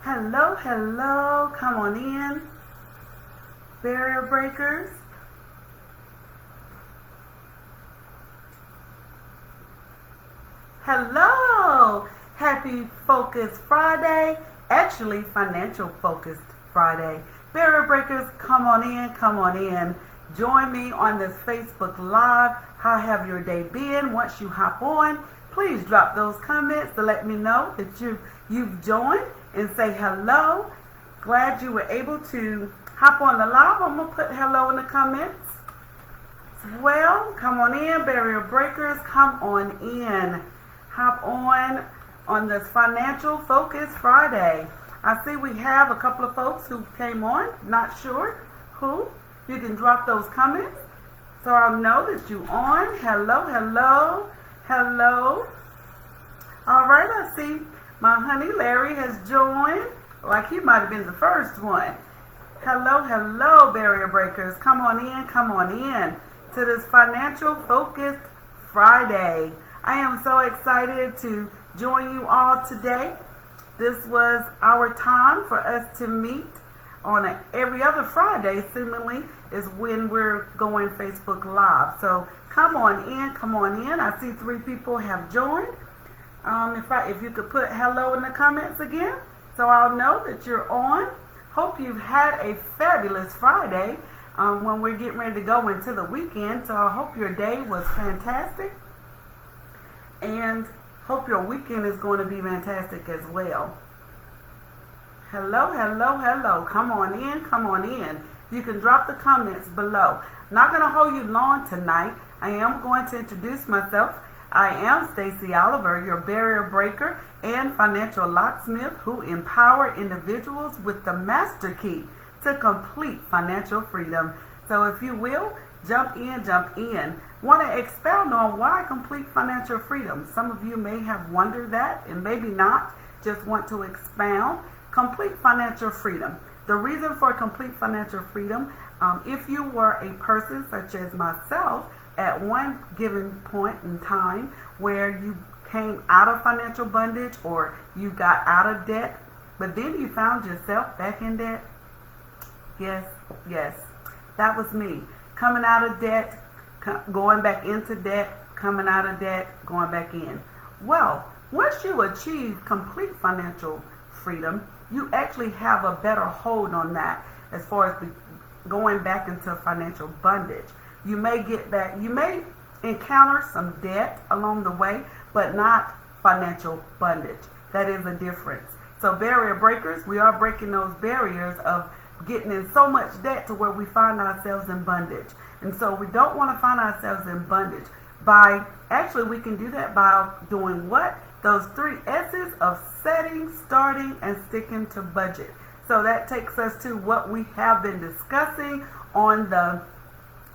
Hello, hello, come on in, barrier breakers. Hello, happy Focus Friday, actually Financial Focused Friday. Barrier breakers, come on in. Join me on this Facebook Live. How have your day been? Once you hop on, please drop those comments to let me know that you've joined and say hello. Glad you were able to hop on the live. I'm going to put hello in the comments. Well, come on in, barrier breakers, come on in. Hop on this Financial Focus Friday. I see we have a couple of folks who came on, not sure who. You can drop those comments so I'll know that you're on. Hello, hello, hello. All right, I see my honey Larry has joined. Like he might have been the first one. Hello, hello, barrier breakers. Come on in to this Financial Focused Friday. I am so excited to join you all today. This was our time for us to meet on every other Friday, seemingly, is when we're going Facebook Live. So come on in. I see 3 people have joined. If you could put hello in the comments again, so I'll know that you're on. Hope you've had a fabulous Friday when we're getting ready to go into the weekend. So I hope your day was fantastic. And hope your weekend is going to be fantastic as well. Hello, hello, hello. Come on in. You can drop the comments below. Not going to hold you long tonight. I am going to introduce myself. I am Stacey Oliver, your barrier breaker and financial locksmith who empower individuals with the master key to complete financial freedom. So if you will, jump in. Want to expound on why complete financial freedom. Some of you may have wondered that and maybe not. Just want to expound. Complete financial freedom. The reason for complete financial freedom, if you were a person such as myself at one given point in time where you came out of financial bondage or you got out of debt, but then you found yourself back in debt. Yes, that was me. Coming out of debt, going back into debt, coming out of debt, going back in. Well, once you achieve complete financial freedom, you actually have a better hold on that as far as going back into financial bondage. You may encounter some debt along the way, but not financial bondage. That is a difference. So barrier breakers, we are breaking those barriers of getting in so much debt to where we find ourselves in bondage. And so we don't want to find ourselves in bondage. We can do that by doing what? Those 3 S's of setting, starting, and sticking to budget. So that takes us to what we have been discussing on the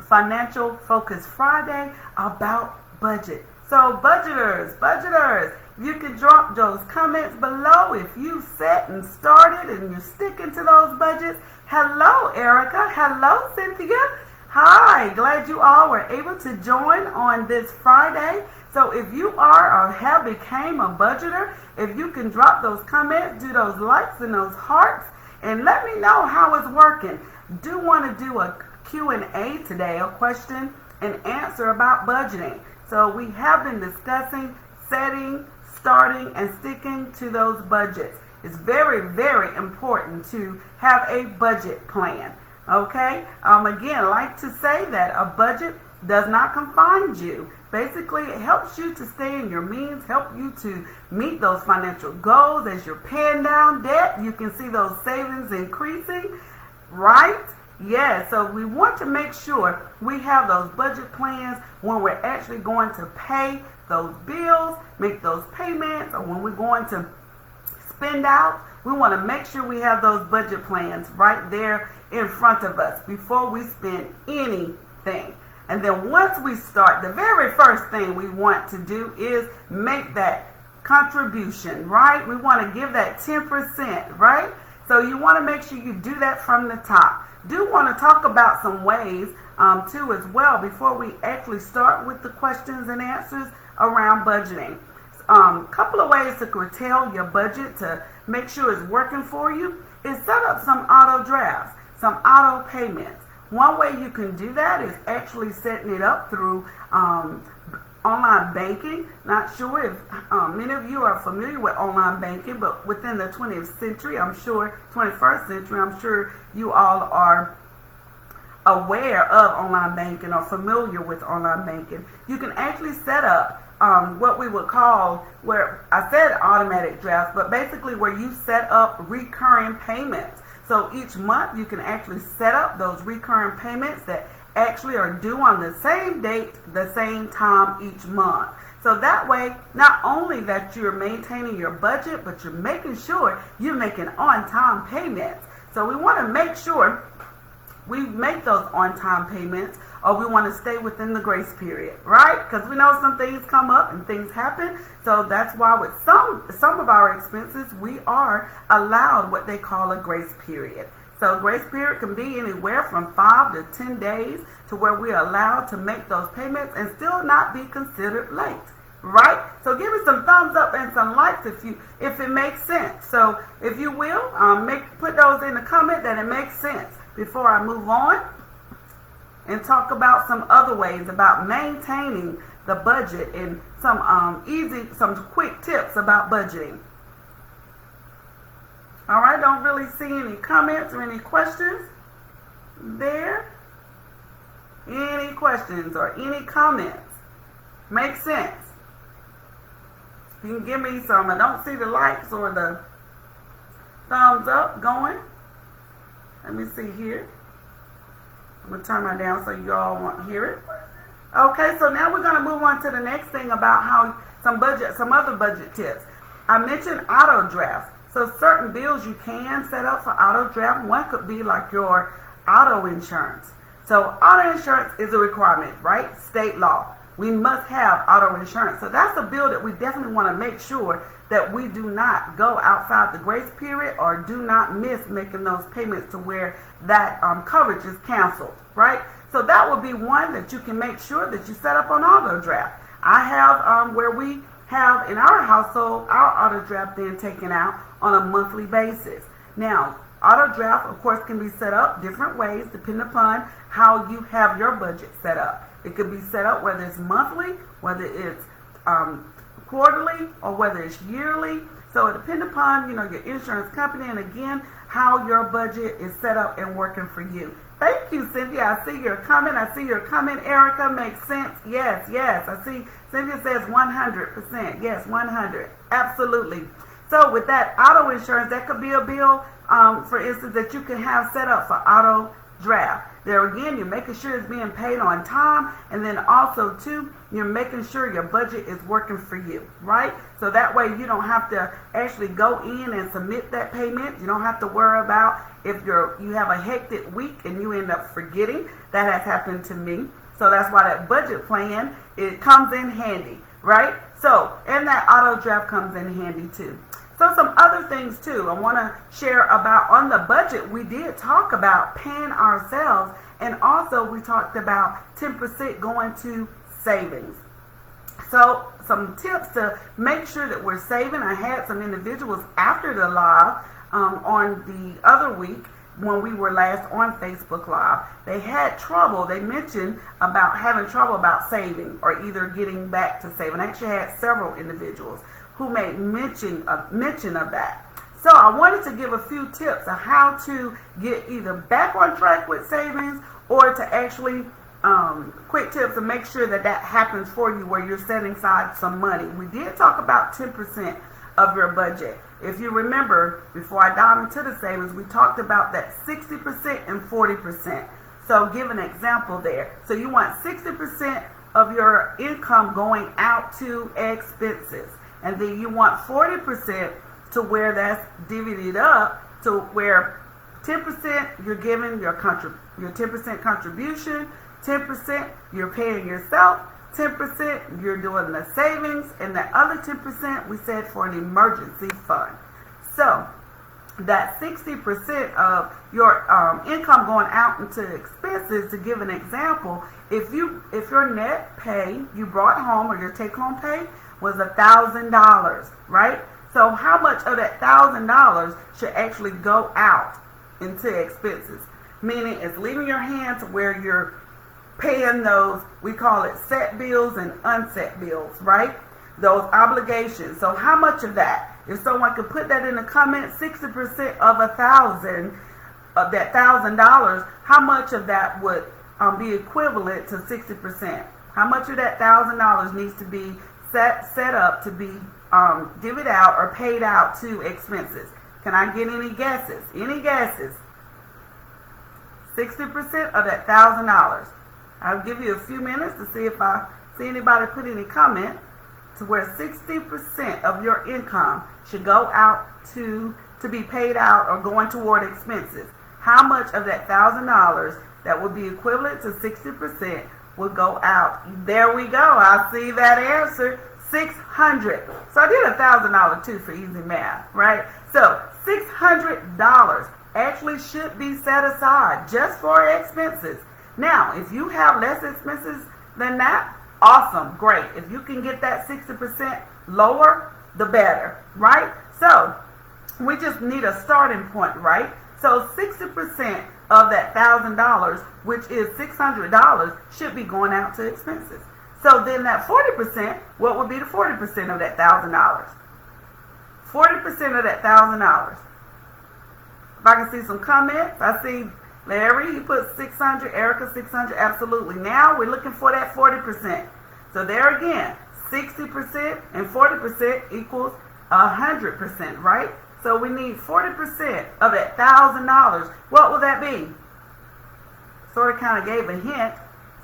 Financial Focus Friday about budget. So budgeters, you can drop those comments below if you set and started and you're sticking to those budgets. Hello, Erica. Hello, Cynthia. Hi, glad you all were able to join on this Friday. So if you are or have became a budgeter, if you can drop those comments, do those likes and those hearts, and let me know how it's working. Do want to do a Q&A today, a question and answer about budgeting. So we have been discussing setting, starting, and sticking to those budgets. It's very, very important to have a budget plan. Okay? Again, I like to say that a budget does not confine you. Basically, it helps you to stay in your means, help you to meet those financial goals. As you're paying down debt, you can see those savings increasing, right? Yeah, so we want to make sure we have those budget plans when we're actually going to pay those bills, make those payments, or when we're going to spend out. We want to make sure we have those budget plans right there in front of us before we spend anything. And then once we start, the very first thing we want to do is make that contribution, right? We want to give that 10%, right? So you want to make sure you do that from the top. Do want to talk about some ways too as well before we actually start with the questions and answers around budgeting. couple of ways to curtail your budget to make sure it's working for you is set up some auto drafts, some auto payments. One way you can do that is actually setting it up through online banking. Not sure if many of you are familiar with online banking, but within the 20th century, 21st century, I'm sure you all are aware of online banking or familiar with online banking. You can actually set up what we would call, where I said automatic drafts, but basically where you set up recurring payments. So each month you can actually set up those recurring payments that actually are due on the same date, the same time each month. So that way, not only that you're maintaining your budget, but you're making sure you're making on-time payments. So we want to make sure we make those on-time payments, or we want to stay within the grace period, right? Because we know some things come up and things happen. So that's why with some of our expenses, we are allowed what they call a grace period. So grace period can be anywhere from 5 to 10 days to where we're allowed to make those payments and still not be considered late, right? So give me some thumbs up and some likes if it makes sense. So if you will, put those in the comment that it makes sense before I move on and talk about some other ways about maintaining the budget and some quick tips about budgeting. All right, don't really see any comments or any questions there. Any questions or any comments? Makes sense. You can give me some. I don't see the likes or the thumbs up going. Let me see here. I'm going to turn mine down so you all won't hear it. Okay, so now we're going to move on to the next thing about how some other budget tips. I mentioned auto drafts. So certain bills you can set up for auto draft. One could be like your auto insurance. So auto insurance is a requirement, right? State law. We must have auto insurance. So that's a bill that we definitely want to make sure that we do not go outside the grace period or do not miss making those payments to where that coverage is canceled, right? So that would be one that you can make sure that you set up on auto draft. I have where we have in our household our auto draft being taken out on a monthly basis. Now, auto draft, of course, can be set up different ways depending upon how you have your budget set up. It could be set up whether it's monthly, whether it's quarterly, or whether it's yearly. So it depends upon, your insurance company and again, how your budget is set up and working for you. Thank you, Cynthia. I see your comment. Erica, makes sense. Yes. I see Cynthia says 100%. Yes, 100. Absolutely. So with that auto insurance, that could be a bill, for instance, that you can have set up for auto draft. There again, you're making sure it's being paid on time, and then also too, you're making sure your budget is working for you, right? So that way you don't have to actually go in and submit that payment. You don't have to worry about if you have a hectic week and you end up forgetting. That has happened to me. So that's why that budget plan, it comes in handy, right? So, and that auto draft comes in handy too. So some other things too I want to share about on the budget. We did talk about paying ourselves, and also we talked about 10% going to savings. So some tips to make sure that we're saving. I had some individuals after the live on the other week when we were last on Facebook Live. They had trouble. They mentioned about having trouble about saving or either getting back to saving. I actually had several individuals who made mention of that. So I wanted to give a few tips on how to get either back on track with savings or to actually quick tips to make sure that happens for you where you're setting aside some money. We did talk about 10% of your budget. If you remember, before I dive into the savings, we talked about that 60% and 40%. So give an example there. So you want 60% of your income going out to expenses. And then you want 40% to where that's divvied up to where 10% you're giving your 10% contribution, 10% you're paying yourself, 10% you're doing the savings, and the other 10% we said for an emergency fund. So that 60% of your income going out into expenses, to give an example, if your net pay you brought home or your take home pay was $1,000, right? So how much of that $1,000 should actually go out into expenses? Meaning it's leaving your hand to where you're paying those, we call it set bills and unset bills, right? Those obligations. So how much of that? If someone could put that in the comments, 60% of $1,000, of that $1,000, how much of that would be equivalent to 60%? How much of that $1,000 needs to be set up to be divvied out or paid out to expenses? Can I get any guesses? Any guesses? 60% of that $1,000. I'll give you a few minutes to see if I see anybody put any comment to where 60% of your income should go out to be paid out or going toward expenses. How much of that $1,000 that would be equivalent to 60% will go out? There we go. I see that answer. $600. So I did $1,000 too for easy math, right? So $600 actually should be set aside just for expenses. Now, if you have less expenses than that, awesome, great. If you can get that 60% lower, the better, right? So we just need a starting point, right? So 60% of that $1,000, which is $600, should be going out to expenses. So then that 40%, what would be the 40% of that $1,000? 40% of that $1,000. If I can see some comments, I see Larry, he put 600, Erica 600, absolutely. Now we're looking for that 40%. So there again, 60% and 40% equals 100%, right? So we need 40% of that $1,000. What will that be? Sort of kind of gave a hint.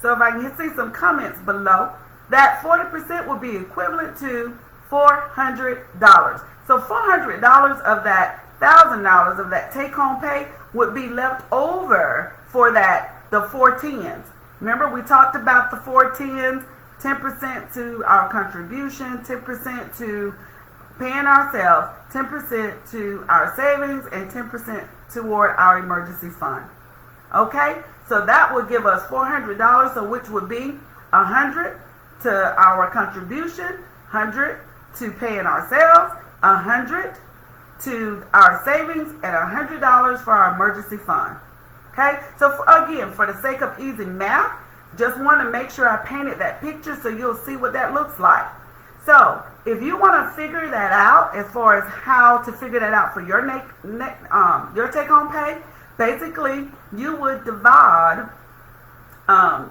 So if I can see some comments below, that 40% will be equivalent to $400. So $400 of that $1,000 of that take-home pay would be left over for the 410s. Remember we talked about the 410s, 10% to our contribution, 10% to paying ourselves, 10% to our savings, and 10% toward our emergency fund. Okay, so that would give us $400, so which would be $100 to our contribution, $100 to paying ourselves, $100 to our savings, and $100 for our emergency fund. Okay, so again, for the sake of easy math, just want to make sure I painted that picture so you'll see what that looks like. So if you want to figure that out as far as how to figure that out for your take-home pay, basically you would divide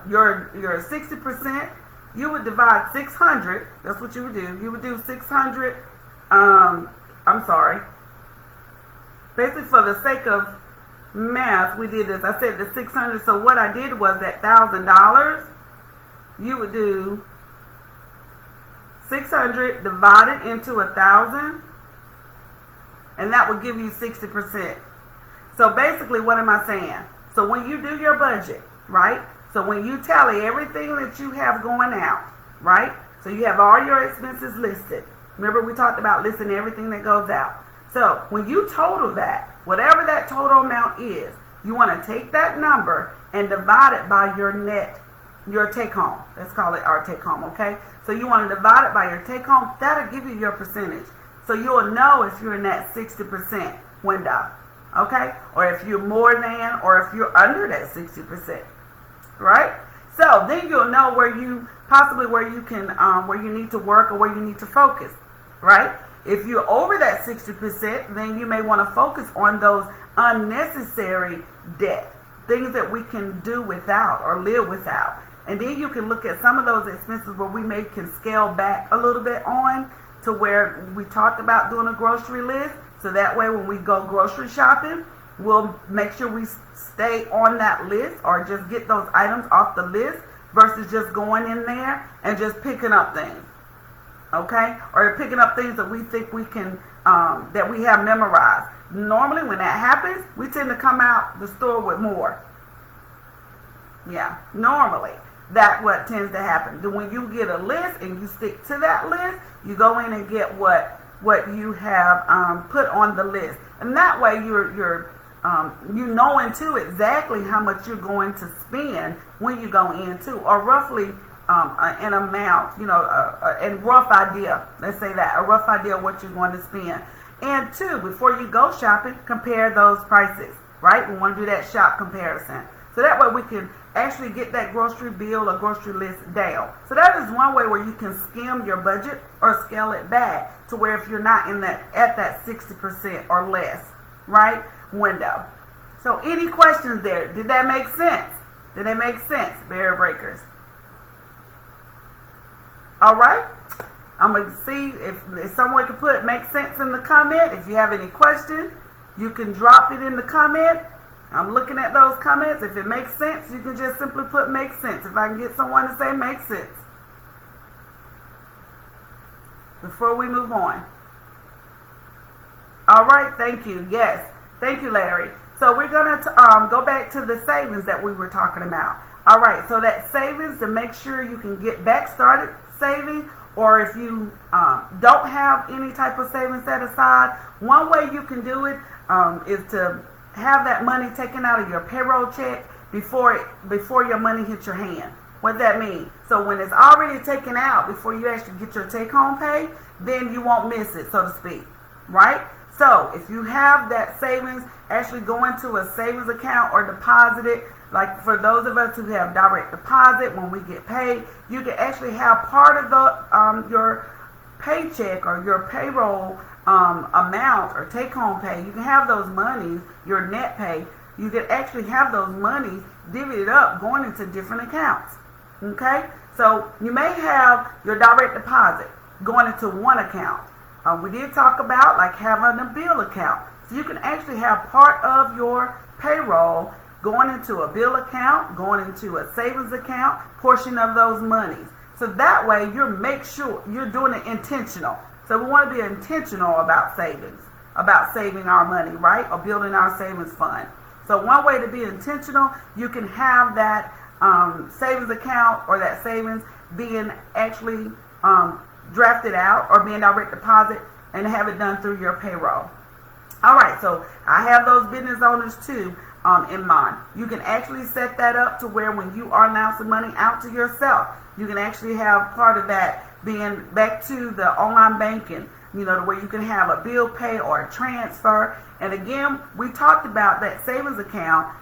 your 60%. You would divide 600. That's what you would do. You would do 600. Basically, for the sake of math, we did this. I said the 600. So what I did was that $1,000. You would do 600 divided into 1,000, and that would give you 60%. So basically, what am I saying? So when you do your budget, right? So when you tally everything that you have going out, right? So you have all your expenses listed. Remember we talked about listing everything that goes out. So when you total that, whatever that total amount is, you want to take that number and divide it by your take home. Let's call it our take home, okay? So you want to divide it by your take home. That'll give you your percentage. So you'll know if you're in that 60% window, okay? Or if you're more than, or if you're under that 60%, right? So then you'll know where you need to work or where you need to focus, right? If you're over that 60%, then you may want to focus on those unnecessary debt, things that we can do without or live without. And then you can look at some of those expenses where we can scale back a little bit on to where we talked about doing a grocery list. So that way when we go grocery shopping, we'll make sure we stay on that list or just get those items off the list versus just going in there and just picking up things. Okay? Or picking up things that we think we can, that we have memorized. Normally when that happens, we tend to come out the store with more. Yeah, normally that's what tends to happen. Then when you get a list and you stick to that list, you go in and get what you have put on the list. And that way you know into exactly how much you're going to spend when you go into, or roughly an amount, and rough idea. Let's say that, a rough idea of what you're going to spend. And two, before you go shopping, compare those prices, right? We want to do that shop comparison. So that way we can actually get that grocery bill or grocery list down. So that is one way where you can skim your budget or scale it back to where if you're not at that 60% or less, right, window. So any questions there? Did that make sense? Did that make sense, barrier breakers? All right. I'm going to see if someone can put make sense in the comment. If you have any questions, you can drop it in the comment. I'm looking at those comments. If it makes sense, you can just simply put make sense. If I can get someone to say make sense. Before we move on. All right. Thank you. Yes. Thank you, Larry. So we're going to go back to the savings that we were talking about. All right. So that savings, to make sure you can get back started saving, or if you don't have any type of savings set aside, one way you can do it is to have that money taken out of your payroll check before your money hits your hand. What that means? So when it's already taken out before you actually get your take-home pay, then you won't miss it, so to speak, right? So if you have that savings actually go into a savings account or deposit it, like for those of us who have direct deposit, when we get paid, you can actually have part of the your paycheck or your payroll amount or take-home pay. You can have those monies, your net pay. You can actually have those monies divvied up going into different accounts. Okay, so you may have your direct deposit going into one account. We did talk about like having a bill account. So you can actually have part of your payroll going into a bill account, going into a savings account, portion of those monies. So that way make sure you're doing it intentional. So we want to be intentional about savings, about saving our money, right? Or building our savings fund. So one way to be intentional, you can have that savings account or that savings being actually drafted out or being direct deposit and have it done through your payroll. All right, so I have those business owners too in mind. You can actually set that up to where when you are announcing money out to yourself, you can actually have part of that being back to the online banking, to where you can have a bill pay or a transfer. And again, we talked about that savings account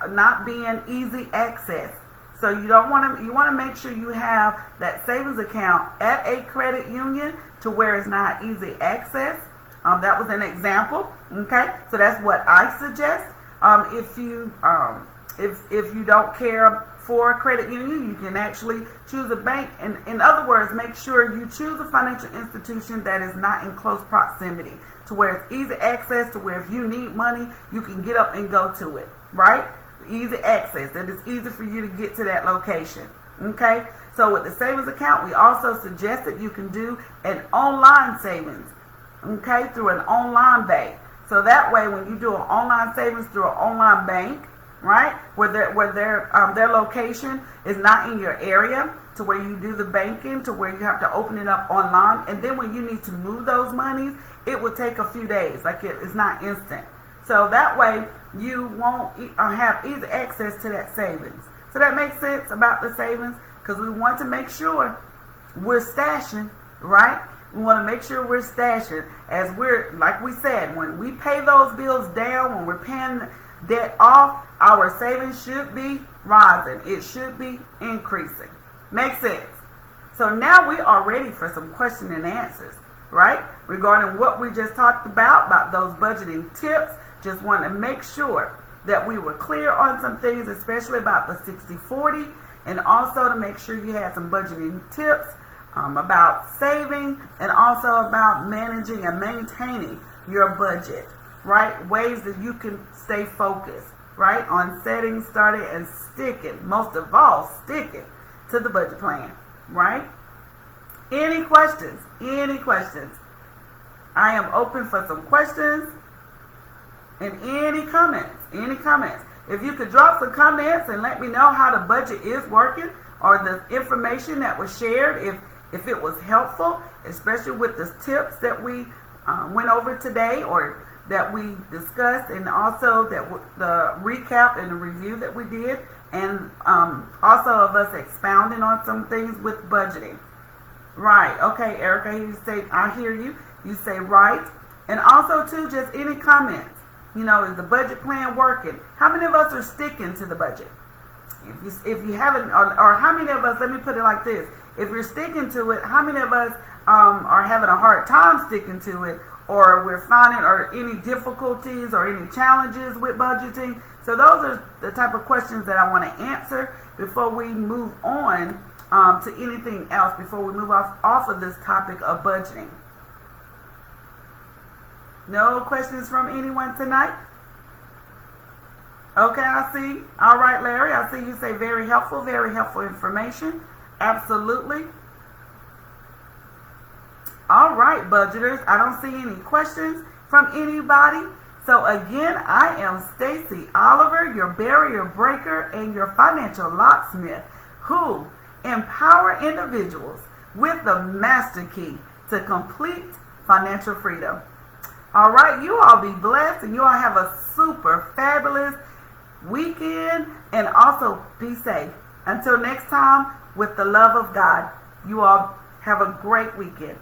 not being easy access. So you want to make sure you have that savings account at a credit union to where it's not easy access. That was an example. Okay, so that's what I suggest. If you don't care for a credit union, you can actually choose a bank. And in other words, make sure you choose a financial institution that is not in close proximity to where it's easy access, to where if you need money, you can get up and go to it, right? Easy access, that it's easy for you to get to that location. Okay, so with the savings account, we also suggest that you can do an online savings, okay, through an online bank. So that way, when you do an online savings through an online bank, right, where their location is not in your area, to where you do the banking, to where you have to open it up online, and then when you need to move those monies, it will take a few days. Like it's not instant. So that way, you won't have easy access to that savings. So that makes sense about the savings, because we want to make sure we're stashing, right? We want to make sure we're stashing, as we're, like we said, when we pay those bills down, when we're paying debt off, our savings should be rising. It should be increasing. Makes sense? So now we are ready for some question and answers, right? Regarding what we just talked about those budgeting tips. Just want to make sure that we were clear on some things, especially about the 60-40, and also to make sure you had some budgeting tips about saving, and also about managing and maintaining your budget, right? Ways that you can stay focused, right, on setting, starting, and sticking, most of all, sticking to the budget plan, right? Any questions? Any questions? I am open for some questions. And any comments, if you could drop some comments and let me know how the budget is working, or the information that was shared, if it was helpful, especially with the tips that we went over today, or that we discussed, and also that the recap and the review that we did, and also of us expounding on some things with budgeting. Right. Okay, Erica, you say, I hear you. You say right. And also, too, just any comments. Is the budget plan working? How many of us are sticking to the budget? If you haven't, or how many of us, let me put it like this. If you're sticking to it, how many of us are having a hard time sticking to it, or we're finding, or any difficulties or any challenges with budgeting? So those are the type of questions that I want to answer before we move on to anything else, before we move off of this topic of budgeting. No questions from anyone tonight? Okay, I see. All right, Larry, I see you say very helpful information. Absolutely. All right, budgeters, I don't see any questions from anybody. So again, I am Stacey Oliver, your barrier breaker and your financial locksmith, who empower individuals with the master key to complete financial freedom. All right, you all be blessed, and you all have a super fabulous weekend, and also be safe. Until next time, with the love of God, you all have a great weekend.